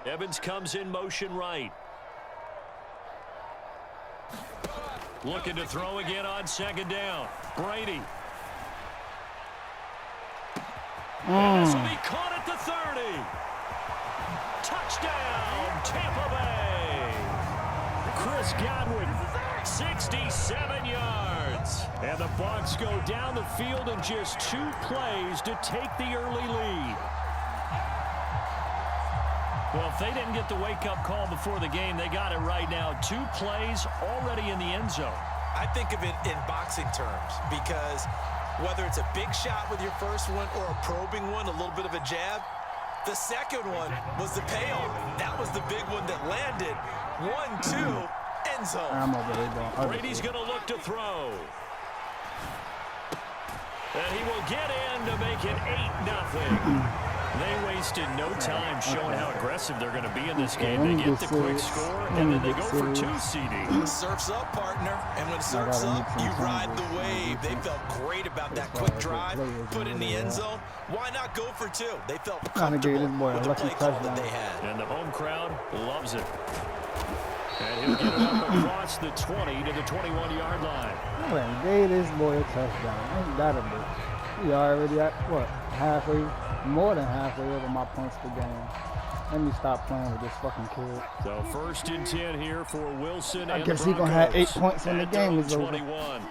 Evans comes in motion right. Looking to throw again on second down. Brady. And this will be caught at the 30. Touchdown, Tampa Bay. Chris Godwin, 67 yards. And the Bucs go down the field in just 2 plays to take the early lead. Well, if they didn't get the wake-up call before the game, they got it right now. 2 plays already in the end zone. I think of it in boxing terms because whether it's a big shot with your first one or a probing one, a little bit of a jab, the second one was the payoff. That was the big one that landed. 1-2, end zone. Brady's going to look to throw. And he will get in to make it 8-0. They wasted no time showing how aggressive they're going to be in this game. They get the quick score, and then they go for 2 CDs. Surf's up, partner. And when surf's up, you ride the wave. They felt great about that quick drive, put in the end zone. Why not go for 2? They felt comfortable with the play call that they had. And the home crowd loves it. And he'll get it up across the 20 to the 21-yard line. I gave this boy a touchdown. Ain't that a bitch? He already at, what, halfway? More than halfway over my points per game. Let me stop playing with this fucking kid. So 1st and 10 here for Wilson. I guess he's gonna have 8 points when the game is over. 21.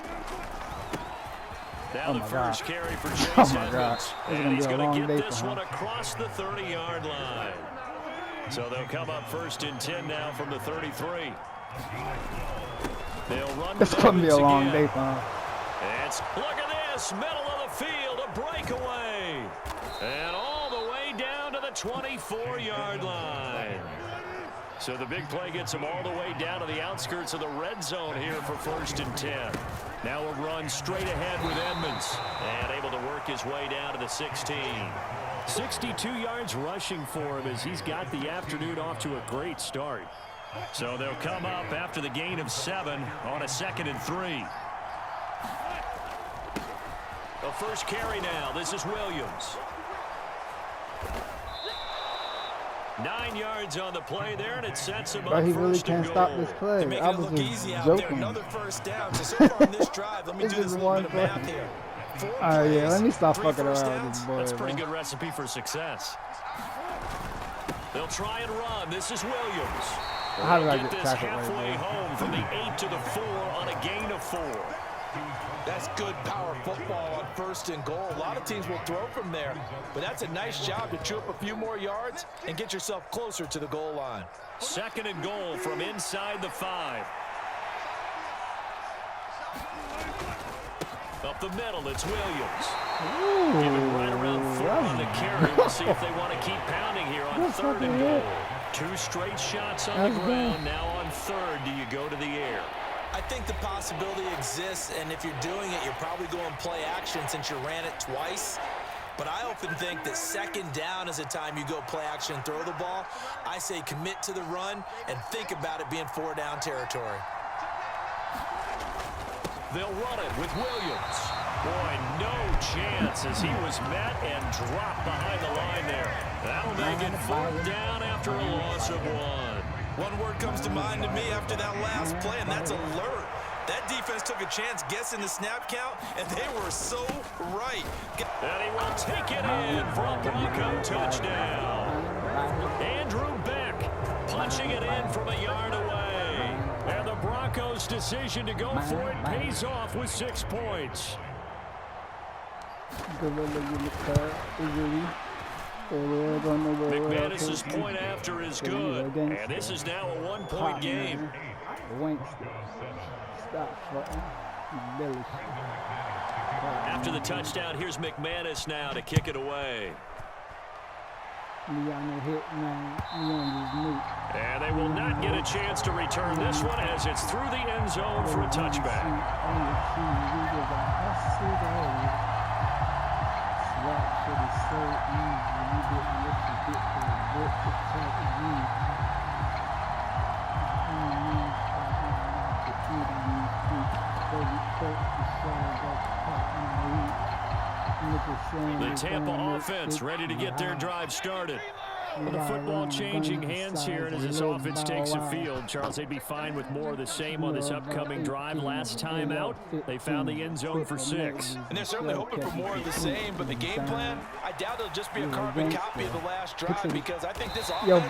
Now the first carry for Chase Edmonds. And he's gonna get this one across the 30-yard line. So they'll come up 1st and 10 now from the 33. They'll run. It's gonna be a long day for him. Look at this, middle of the field, a breakaway. And all the way down to the 24-yard line. So the big play gets him all the way down to the outskirts of the red zone here for 1st and 10. Now a run straight ahead with Edmonds. And able to work his way down to the 16. 62 yards rushing for him as he's got the afternoon off to a great start. So they'll come up after the gain of 7 on a 2nd and 3. The first carry now. This is Williams. 9 yards on the play there, and it sets him up. But he first really can't stop this play. Make I it was look just easy out joking. there. Another first down. So far on this drive, let me do this little bit of math here. Yeah, let me stop 3 fucking first around with downs. this boy. That's a pretty good recipe for success. They'll try and run. This is Williams. How did I get get this tackled right halfway there? home from the 8 to the 4 on a gain of 4. That's good power football on 1st and goal. A lot of teams will throw from there, but that's a nice job to chew up a few more yards and get yourself closer to the goal line. 2nd and goal from inside the 5. Up the middle, it's Williams. Given right around 4 on the carry. We'll see if they want to keep pounding here on 3rd and goal. 2 straight shots on the ground. Now on 3rd, do you go to the air? I think the possibility exists, and if you're doing it, you're probably going play action since you ran it twice. But I often think that 2nd down is a time you go play action and throw the ball. I say commit to the run and think about it being 4-down territory. They'll run it with Williams. Boy, no chance as he was met and dropped behind the line there. That'll make it 4th down after a loss of 1. One word comes to mind to me after that last play, and that's alert. That defense took a chance guessing the snap count, and they were so right. And he will take it in for a Bronco touchdown. Andrew Beck punching it in from a yard away. And the Broncos' decision to go for it pays off with 6 points. McManus's point after is good, and this is now a 1-point game. After the touchdown, here's McManus now to kick it away. And they will not get a chance to return this one as it's through the end zone for a touchback. The Tampa offense ready to get their drive started. Well, the football changing hands here, and as this offense takes the field, Charles, they'd be fine with more of the same on this upcoming drive. Last time out, they found the end zone for 6. And they're certainly hoping for more of the same, but the game plan, I doubt it'll just be a carbon copy of the last drive, because I think this offense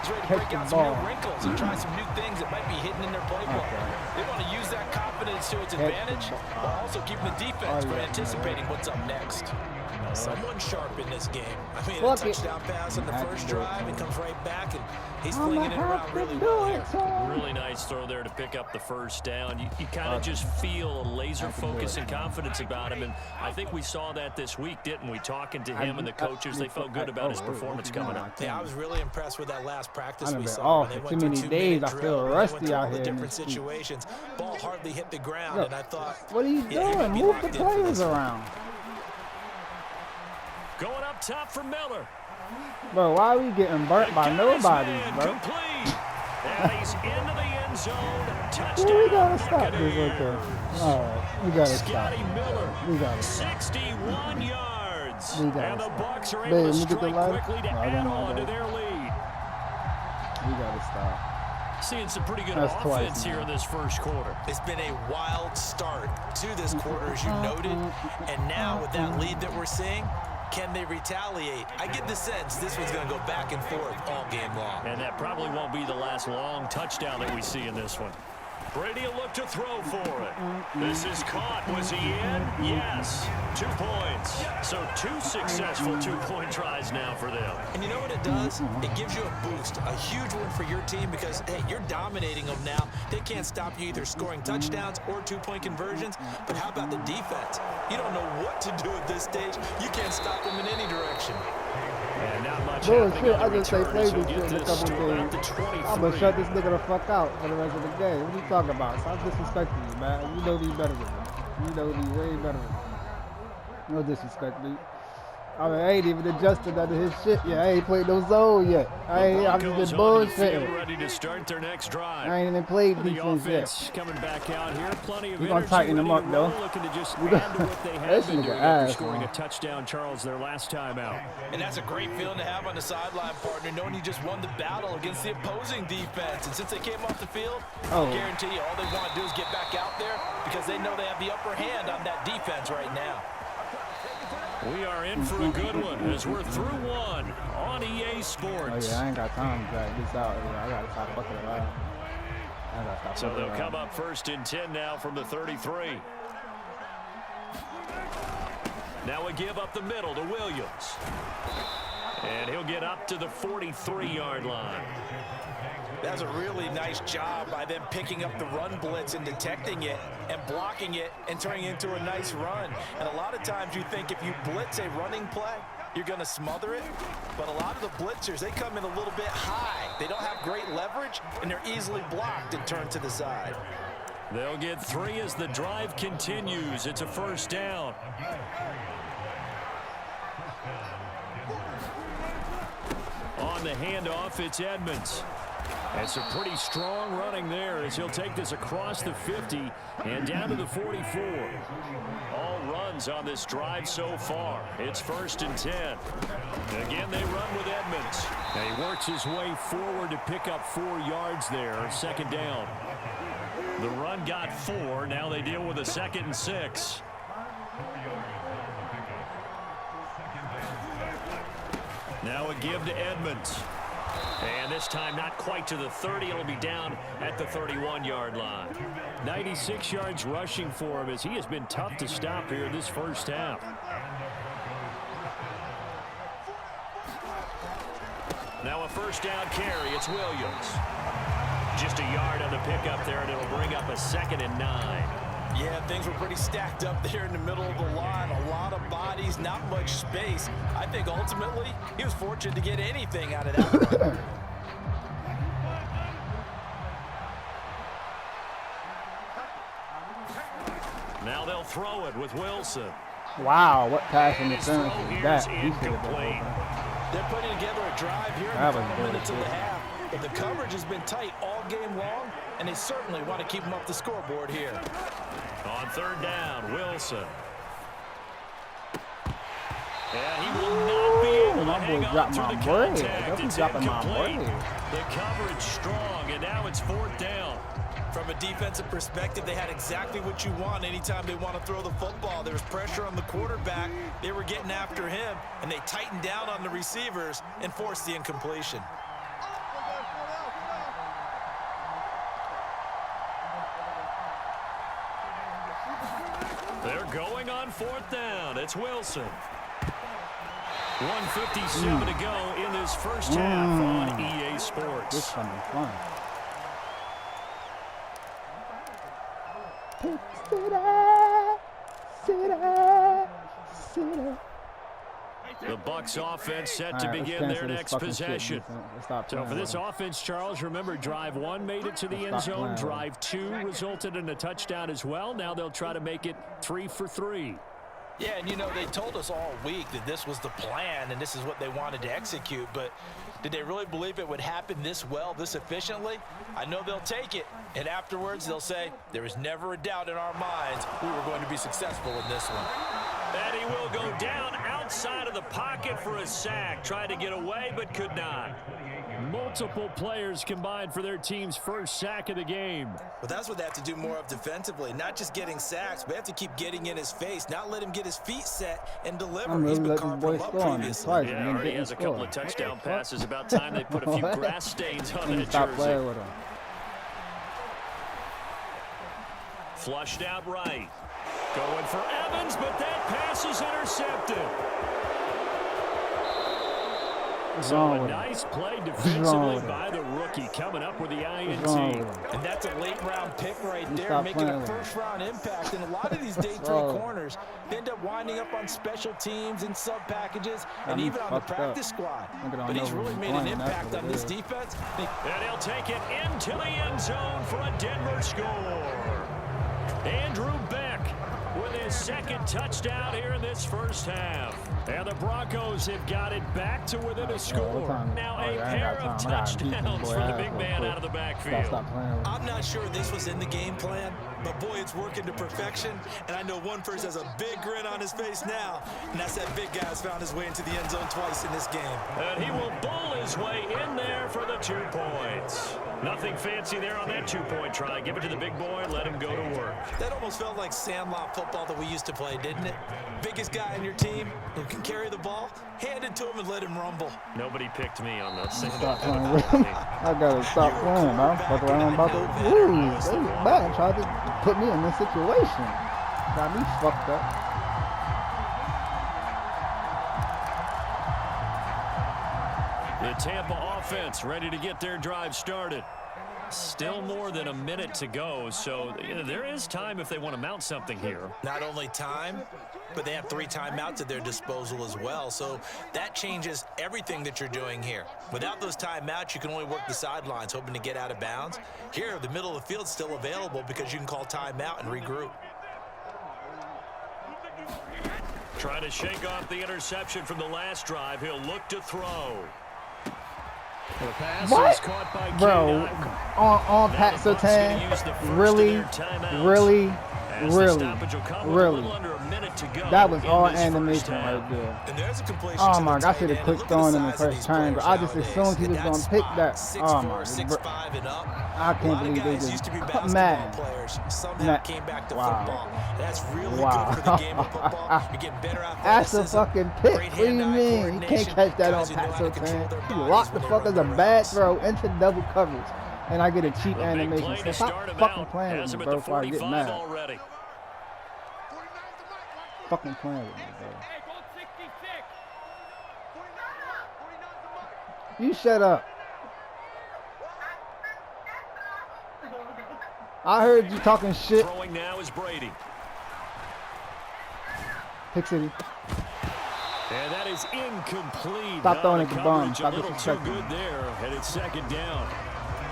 is ready to break out some new wrinkles and try some new things that might be hidden in their playbook. They want to use that confidence to its advantage, while also keeping the defense from anticipating what's up next. Someone sharp in this game. I mean, a touchdown pass on the first drive, and comes right back, and he's flinging it around really well here. Really nice throw there to pick up the first down. You kind of just feel a laser focus and confidence about him, and I think we saw that this week, didn't we? Talking to him and the coaches, they felt good about his performance coming up. Yeah, I was really impressed with that last practice we saw. For too many days, I feel rusty out here. Different situations. Ball hardly hit the ground, and I thought, what are you doing? Move the players around. Going up top for Miller. Bro, why are we getting burnt by nobody, bro? Complete. And he's into the end zone. Touchdown. Well, we gotta stop this right there. Alright, we gotta stop. Scotty Miller, we gotta stop. 61 yards. We gotta and the stop. Bucks are able to strike quickly to add know on to that. their lead. We gotta stop. Seeing some pretty good That's offense twice, here in this first quarter. It's been a wild start to this quarter, as you noted. And now with that lead that we're seeing, can they retaliate? I get the sense this one's going to go back and forth all game long. And that probably won't be the last long touchdown that we see in this one. Brady will look to throw for it. This is caught. Was he in? Yes. 2 points. So 2 successful two-point tries now for them. And you know what it does? It gives you a boost, a huge win for your team, because, hey, you're dominating them now. They can't stop you either scoring touchdowns or two-point conversions. But how about the defense? You don't know what to do at this stage. You can't stop them in any direction. And not much Bullshit, I just say return, play so this get shit in a this couple to about days. the 23. I'm gonna shut this nigga the fuck out for the rest of the game. What are you talking about? Stop disrespecting me, man. You know me better than that. You know me way better than that. No disrespect, dude. I mean, I ain't even adjusted under his shit yet. I ain't played no zone yet. I'm just been bullshitting. Ready to start their next drive. I ain't even played The defense offense yet. coming back out here. Plenty of We gonna energy, tighten them ready up, to though. roll, looking to just We add to gonna- what they This have been nigga doing ass, after scoring man. a touchdown, Charles, their last time out. And that's a great feeling to have on the sideline, partner, knowing you just won the battle against the opposing defense. And since they came off the field, I guarantee you all they want to do is get back out there, because they know they have the upper hand on that defense right now. We are in for a good one as we're through one on EA Oh Sports. yeah, I ain't got time to drag this out. I gotta stop fucking around. I gotta stop So fucking they'll around. come up 1st and 10 now from the 33. Now we give up the middle to Williams. And he'll get up to the 43-yard line. That's a really nice job by them picking up the run blitz and detecting it and blocking it and turning it into a nice run. And a lot of times you think if you blitz a running play, you're going to smother it. But a lot of the blitzers, they come in a little bit high. They don't have great leverage, and they're easily blocked and turned to the side. They'll get 3 as the drive continues. It's a first down. On the handoff, it's Edmonds. And some pretty strong running there as he'll take this across the 50 and down to the 44. All runs on this drive so far. It's 1st and 10. Again, they run with Edmonds. And he works his way forward to pick up 4 yards there. 2nd down. The run got 4. Now they deal with a 2nd and 6. Now a give to Edmonds. And this time not quite to the 30. It'll be down at the 31-yard line. 96 yards rushing for him as he has been tough to stop here this first half. Now a first down carry. It's Williams. Just a yard on the pickup there, and it'll bring up a 2nd and 9. Yeah, things were pretty stacked up there in the middle of the line. A lot of bodies, not much space. I think ultimately he was fortunate to get anything out of that run. Now they'll throw it with Wilson. Wow, what pass interference Throw is here that? is He should have been incomplete. open. They're putting together a drive here in That the was final minutes of the bullshit. half. But the coverage has been tight all game long, and they certainly want to keep them up the scoreboard here. On 3rd down, Wilson. And he will not be able my boy dropped my bread. Don't be dropping my bread. The coverage strong, and now it's 4th down. From a defensive perspective, they had exactly what you want anytime they want to throw the football. There was pressure on the quarterback. They were getting after him, and they tightened down on the receivers and forced the incompletion. They're going on 4th down. It's Wilson. 1:57 to go in this first half on EA Sports. This is going to be fun. The Bucs offense set to begin their next possession. So for this offense, Charles, remember drive 1 made it to the end zone. Drive 2 resulted in a touchdown as well. Now they'll try to make it 3 for 3. Yeah, and you know, they told us all week that this was the plan and this is what they wanted to execute, but did they really believe it would happen this well, this efficiently? I know they'll take it, and afterwards they'll say, there was never a doubt in our minds we were going to be successful in this one. And he will go down outside of the pocket for a sack. Tried to get away, but could not. Multiple players combined for their team's first sack of the game. But that's what they have to do more of defensively, not just getting sacks, but they have to keep getting in his face, not let him get his feet set and deliver. He's been carved from up previously. Yeah, already has a couple of touchdown passes. About time they put a few grass stains on that Stop jersey. playing with him. Flushed out right. Going for Evans, but that pass is intercepted. So a nice play defensively by the rookie, coming up with the INT. And that's a late-round pick right there, making a first-round impact. And a lot of these day 3 corners end up winding up on special teams and sub-packages and even on the practice squad. But he's really made an impact on this defense. And he'll take it into the end zone for a Denver score. Andrew Beck with his 2nd touchdown here in this first half. And the Broncos have got it back to within a score. Now a pair of touchdowns for the big man out of the backfield. I'm not sure this was in the game plan, but boy, it's working to perfection. And I know one person has a big grin on his face now, and that's that big guy's found his way into the end zone twice in this game. And he will bull his way in there for the 2 points. Nothing fancy there on that 2-point try. Give it to the big boy and let him go to work. That almost felt like sandlot football that we used to play, didn't it? Biggest guy on your team who can carry the ball, hand it to him and let him rumble. Nobody picked me on the Stop playing with him. I gotta stop playing, man. Fuck around about to lose. They was bad. Tried to put me in this situation. Got me fucked up. The Tampa offense ready to get their drive started. Still more than a minute to go, so there is time if they want to mount something here. Not only time, but they have 3 timeouts at their disposal as well, so that changes everything that you're doing here. Without those timeouts, you can only work the sidelines, hoping to get out of bounds. Here, the middle of the field's still available because you can call timeout and regroup. Trying to shake off the interception from the last drive. He'll look to throw. The pass is caught by Bro, on Pat Surtain, really. That was all animation right there. And there's a completion Oh my God, I should have clicked on in the first triangle. I just assumed he was going to pick that. Oh my God. I can't believe they just Madden. Wow. That's really good for the game of football. You're getting better That's a fucking pick. What do you mean? You can't catch that on Pat Surtain. He locked the fuck as a bad throw into double coverage. And I get a cheap animation. So stop fucking playing with me, bro, before I get mad. Fucking playing with me, bro. You shut up. I heard you talking shit. Throwing now is Brady. Pick City. And that is incomplete. Stop throwing at the bum. Stop a little too disrespecting. good there, and it's 2nd down.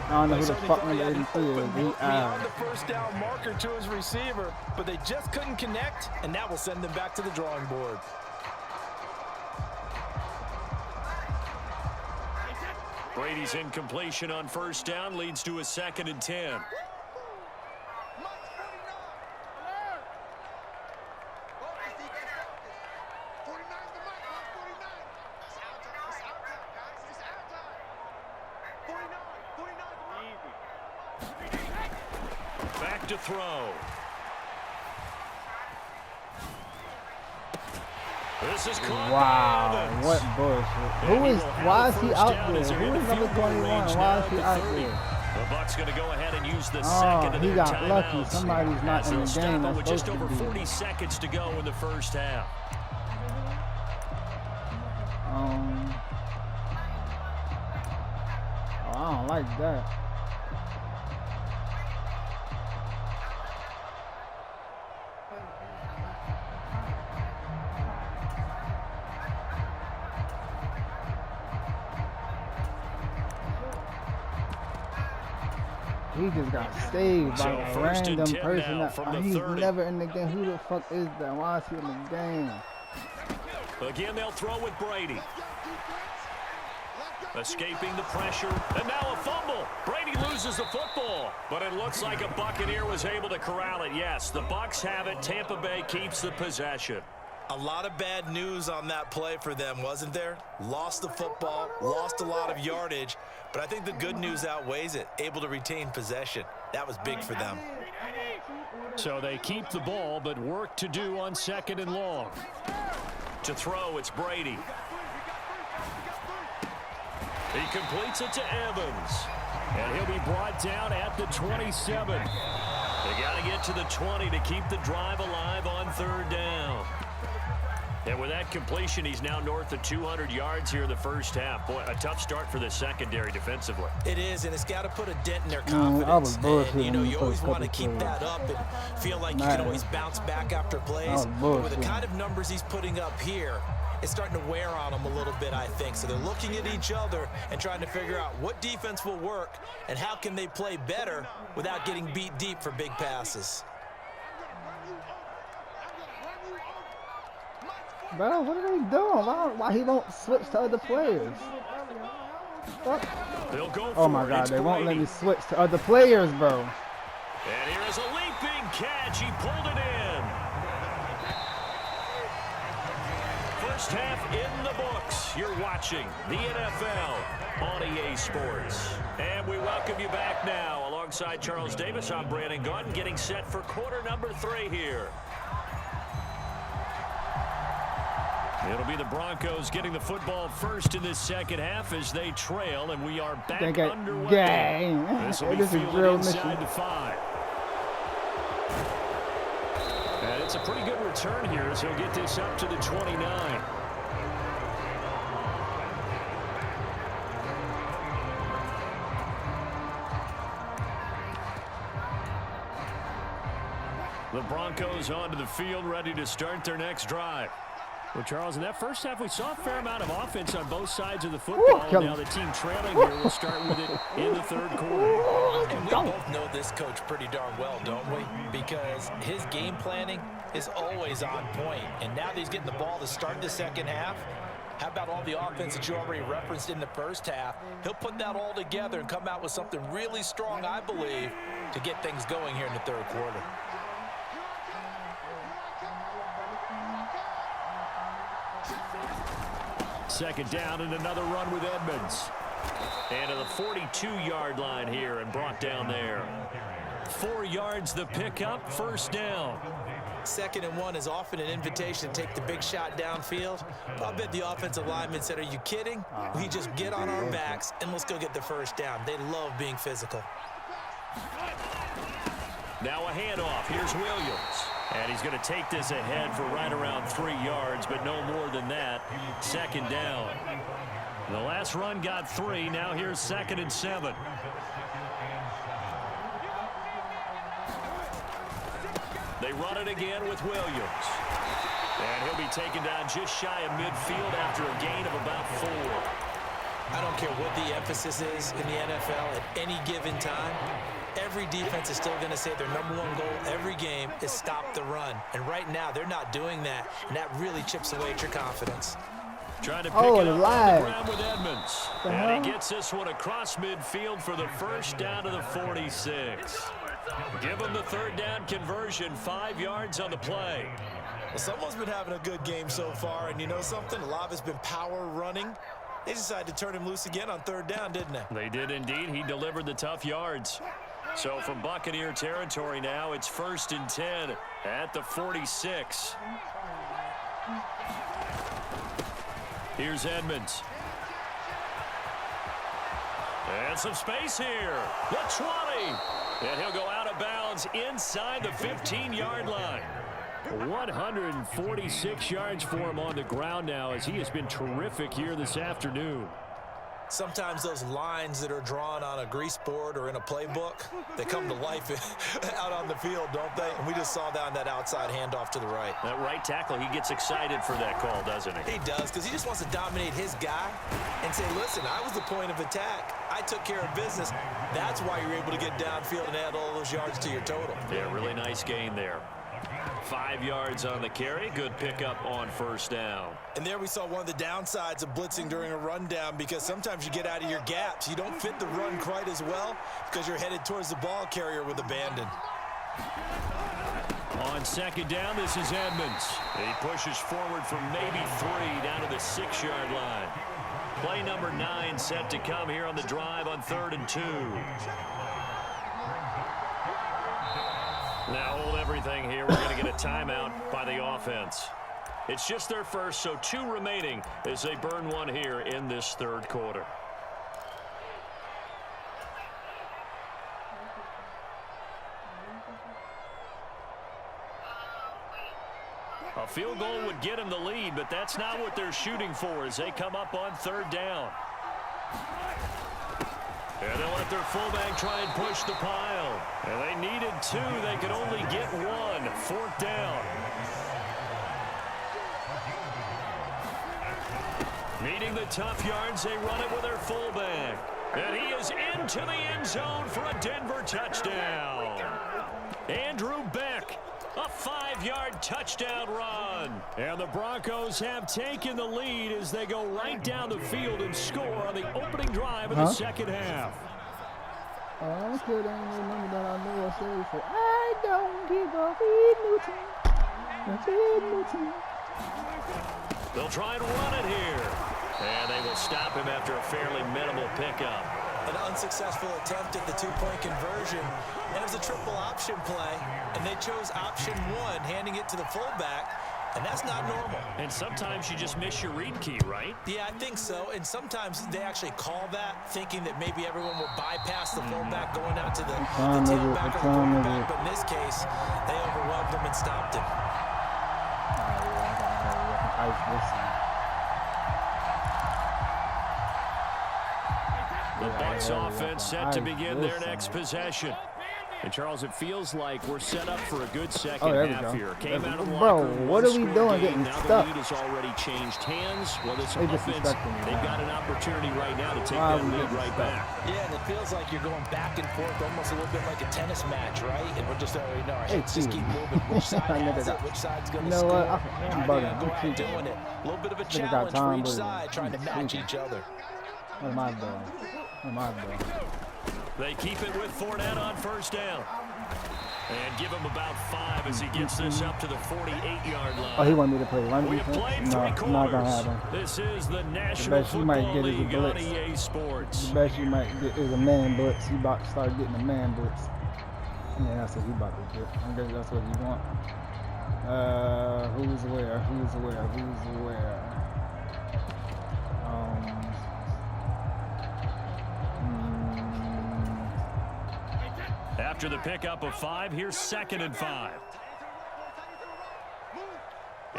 I don't know who the fuck number 83 is. He beyond the first down marker to his receiver, but they just couldn't connect, and that will send them back to the drawing board. Brady's incompletion on 1st down leads to a 2nd and 10. Back to throw. This is caught by Evans. What bullshit. Why is he out there? Who is number 21? Why is he out there? The Bucks going to go ahead and use the second of their timeouts. He got lucky. Somebody's not in the game. That's with just over 40 seconds to go in the first half. I don't like that. He just got saved by a random person. He's never in the game. Who the fuck is that? Why is he in the game? Again, they'll throw with Brady. Escaping the pressure, and now a fumble. Brady loses the football, but it looks like a Buccaneer was able to corral it. Yes, the Bucks have it. Tampa Bay keeps the possession. A lot of bad news on that play for them, wasn't there? Lost the football, lost a lot of yardage, but I think the good news outweighs it. Able to retain possession. That was big for them. So they keep the ball, but work to do on 2nd and long. To throw, it's Brady. He completes it to Evans. And he'll be brought down at the 27. They got to get to the 20 to keep the drive alive on 3rd down. And with that completion, he's now north of 200 yards here in the first half. Boy, a tough start for the secondary defensively. It is, and it's got to put a dent in their confidence. And, you know, you always want to keep that up and feel like you can always bounce back after plays. But with the kind of numbers he's putting up here, it's starting to wear on them a little bit, I think. So they're looking at each other and trying to figure out what defense will work and how can they play better without getting beat deep for big passes. Bro, what are they doing? Why he won't switch to other players? They'll go oh my God, they won't let me switch to other players, bro. And here's a leaping catch. He pulled it in. First half in the books. You're watching the NFL on EA Sports. And we welcome you back now. Alongside Charles Davis, I'm Brandon Gunn, getting set for quarter number 3 here. It'll be the Broncos getting the football first in this second half as they trail, and we are back underway. This will be fielded inside the 5. And it's a pretty good return here as he'll get this up to the 29. The Broncos onto the field, ready to start their next drive. Well, Charles, in that first half, we saw a fair amount of offense on both sides of the football. Now the team trailing here will start with it in the 3rd quarter. And we both know this coach pretty darn well, don't we? Because his game planning is always on point. And now that he's getting the ball to start the second half, how about all the offense that you already referenced in the first half? He'll put that all together and come out with something really strong, I believe, to get things going here in the 3rd quarter. Second down and another run with Edmonds. And to the 42-yard line here and brought down there. 4 yards the pickup, first down. 2nd and 1 is often an invitation to take the big shot downfield. I bet the offensive lineman said, are you kidding? We just get on our backs and let's go get the first down. They love being physical. Now a handoff. Here's Williams. And he's going to take this ahead for right around 3 yards, but no more than that. 2nd down. The last run got 3. Now here's 2nd and 7. They run it again with Williams. And he'll be taken down just shy of midfield after a gain of about 4. I don't care what the emphasis is in the NFL at any given time. Every defense is still going to say their #1 goal every game is stop the run. And right now, they're not doing that. And that really chips away at your confidence. Trying to pick it up on the ground with Edmonds. And he gets this one across midfield for the first down to the 46. Give him the 3rd down conversion, 5 yards on the play. Well, someone's been having a good game so far. And you know something? A lot of it's been power running. They decided to turn him loose again on 3rd down, didn't they? They did indeed. He delivered the tough yards. So from Buccaneer territory now, it's 1st and 10 at the 46. Here's Edmonds. And some space here. The 20. And he'll go out of bounds inside the 15-yard line. 146 yards for him on the ground now, as he has been terrific here this afternoon. Sometimes those lines that are drawn on a grease board or in a playbook, they come to life out on the field, don't they? And we just saw that on that outside handoff to the right. That right tackle, he gets excited for that call, doesn't he? He does, because he just wants to dominate his guy and say, listen, I was the point of attack. I took care of business. That's why you're able to get downfield and add all those yards to your total. Yeah, really nice gain there. 5 yards on the carry. Good pickup on 1st down. And there we saw one of the downsides of blitzing during a rundown, because sometimes you get out of your gaps. You don't fit the run quite as well because you're headed towards the ball carrier with abandon. On 2nd down, this is Edmonds. He pushes forward from maybe 3 down to the 6-yard line. Play number 9 set to come here on the drive on 3rd and 2. Now hold everything here. We're going to get a timeout by the offense. It's just their first, so 2 remaining as they burn one here in this 3rd quarter. A field goal would get them the lead, but that's not what they're shooting for as they come up on 3rd down. And they'll let their fullback try and push the pile. And they needed 2. They could only get 1. 4th down. Needing the tough yards, they run it with their fullback. And he is into the end zone for a Denver touchdown. Andrew Beck, a 5-yard touchdown run. And the Broncos have taken the lead as they go right down the field and score on the opening drive of the second half. I could only remember that I know I said before. I don't give up in They'll try and run it here. And they will stop him after a fairly minimal pickup. An unsuccessful attempt at the 2-point conversion. And it was a triple option play. And they chose option 1, handing it to the fullback. And that's not normal. And sometimes you just miss your read key, right? Yeah, I think so. And sometimes they actually call that, thinking that maybe everyone will bypass the fullback going out to the tailback or the quarterback. But in this case, they overwhelmed him and stopped him. The Bucs offense set to begin their next possession. And, Charles, it feels like we're set up for a good second half here. Came out of the locker room, what are we doing getting now stuck? the lead has already changed hands. Well, this offense, they've got an opportunity right now to take that lead right back. Yeah, and it feels like you're going back and forth, almost a little bit like a tennis match, right? And we're just already know, just keep moving. Which side has it? Which side's going to score? I'm bugging. Go out doing it. A little bit of a challenge for each side, trying to match each other. What am I doing? They keep it with Fournette on 1st down. And give him about 5 as he gets this up to the 48-yard line. Oh, he wanted me to play run We have defense? played No, 3 not gonna quarters. happen. This is the National Football League on EA Sports. The best you might get is a man blitz. He about to start getting a man blitz. Yeah, that's what he about to get. I guess that's what you want. Who's where? After the pickup of 5, here's 2nd and 5.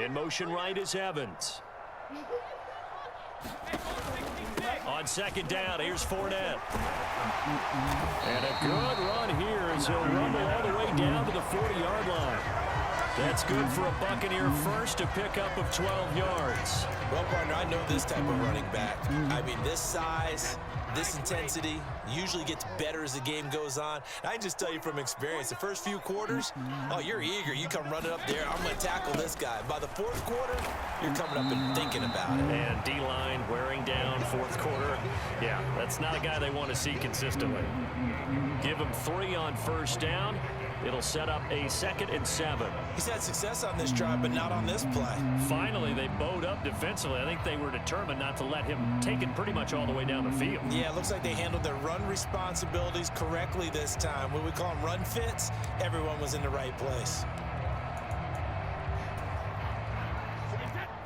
In motion right is Evans. On 2nd down, here's Fournette. And a good run here as he'll rumble all the way down to the 40-yard line. That's good for a Buccaneer first, a pickup of 12 yards. Well, partner, I know this type of running back. I mean, this size, this intensity usually gets better as the game goes on. And I can just tell you from experience, the first few quarters, oh, you're eager. You come running up there, I'm going to tackle this guy. By the 4th quarter, you're coming up and thinking about it. And D-line wearing down 4th quarter. Yeah, that's not a guy they want to see consistently. Give him 3 on 1st down. It'll set up a 2nd and 7. He's had success on this drive, but not on this play. Finally, they bowed up defensively. I think they were determined not to let him take it pretty much all the way down the field. Yeah, it looks like they handled their run responsibilities correctly this time. What we call them run fits, everyone was in the right place.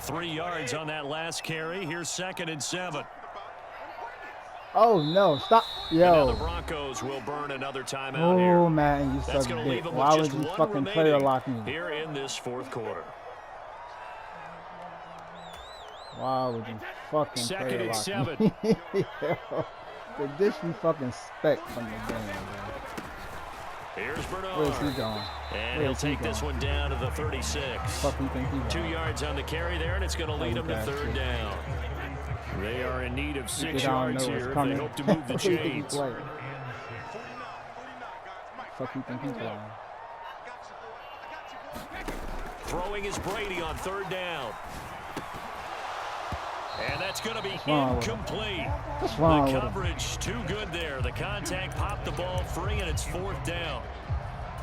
3 yards on that last carry. Here's 2nd and 7. Oh, no. Stop. And now the Yo. Broncos will burn another timeout here. Oh, man. You That's suck going to leave dick. them Why with would just you one fucking player remaining lock me? here in this 4th quarter. Why would you fucking 2nd player and lock 7. me? Yo, the disrespect from the game, man. Here's Bernard. Where's he going? And he'll take this one down to the 36. Fuck you think he 2 yards on the carry there, and it's going to lead them to Okay. 3rd down. They are in need of 6 They don't yards know what's here if they coming. hope to move the Who you think he chains. playing? Fuck you think he playing? Throwing is Brady on 3rd down. And that's going to be wrong with him? incomplete. What's wrong The with him? coverage too good there. The contact popped the ball free, and it's 4th down.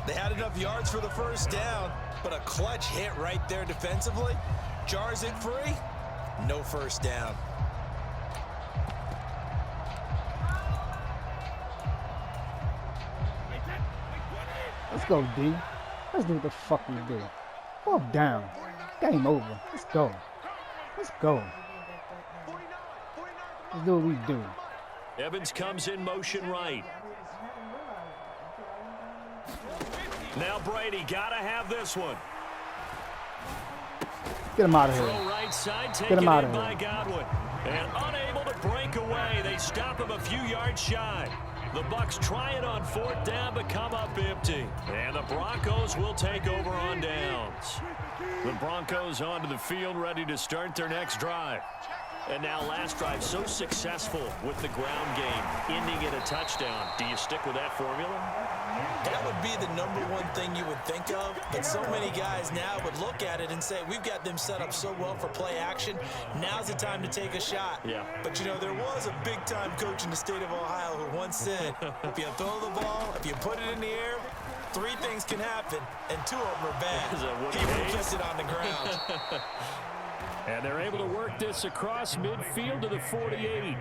They had enough yards for the 1st down, but a clutch hit right there defensively. Jars it free. No 1st down. Let's go, D. Let's do what the fuck we do. 4th down. Game over. Let's go. Let's go. Let's do what we do. Evans comes in motion right. Now Brady got to have this one. Get him out of Throw here. right side, Get taken him in out of by here. Godwin. And unable to break away. They stop him a few yards shy. The Bucs try it on 4th down, but come up empty. And the Broncos will take over on downs. The Broncos onto the field, ready to start their next drive. And now last drive so successful with the ground game, ending in a touchdown. Do you stick with that formula? That would be the #1 thing you would think of, but so many guys now would look at it and say, we've got them set up so well for play action. Now's the time to take a shot. Yeah. But, you know, there was a big-time coach in the state of Ohio who once said, if you throw the ball, if you put it in the air, 3 things can happen, and 2 of them are bad. Is that what He he would have hates? kept it on the ground. And they're able to work this across midfield to the 48.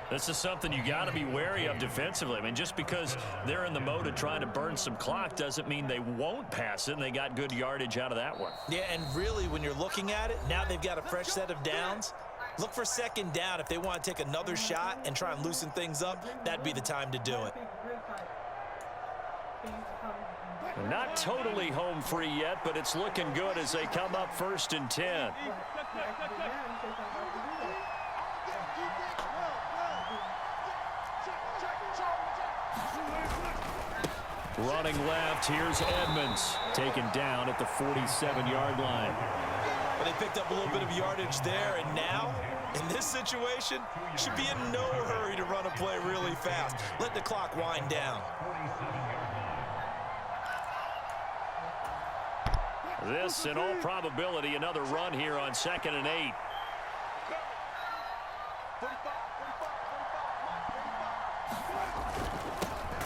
This is something you got to be wary of defensively. I mean, just because they're in the mode of trying to burn some clock doesn't mean they won't pass it, and they got good yardage out of that one. Yeah, and really, when you're looking at it, now they've got a fresh set of downs. Look for 2nd down. If they want to take another shot and try and loosen things up, that'd be the time to do it. Not totally home free yet, but it's looking good as they come up 1st and 10. Running left, here's Edmonds, taken down at the 47-yard line. But they picked up a little bit of yardage there, and now, in this situation, should be in no hurry to run a play really fast. Let the clock wind down. This, in all probability, another run here on 2nd and 8.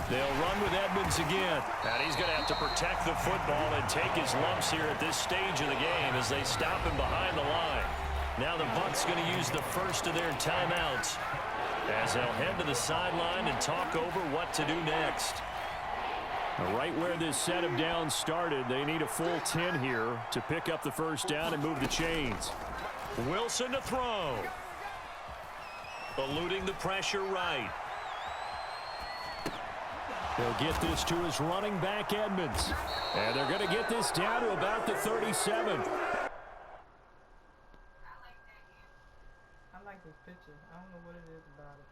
They'll run with Edmonds again. And he's going to have to protect the football and take his lumps here at this stage of the game as they stop him behind the line. Now the Bucs going to use the first of their timeouts as they'll head to the sideline and talk over what to do next. Right where this set of downs started, they need a full 10 here to pick up the 1st down and move the chains. Wilson to throw. Eluding the pressure right. They'll get this to his running back, Edmonds. And they're going to get this down to about the 37. I like this picture. I don't know what it is about it.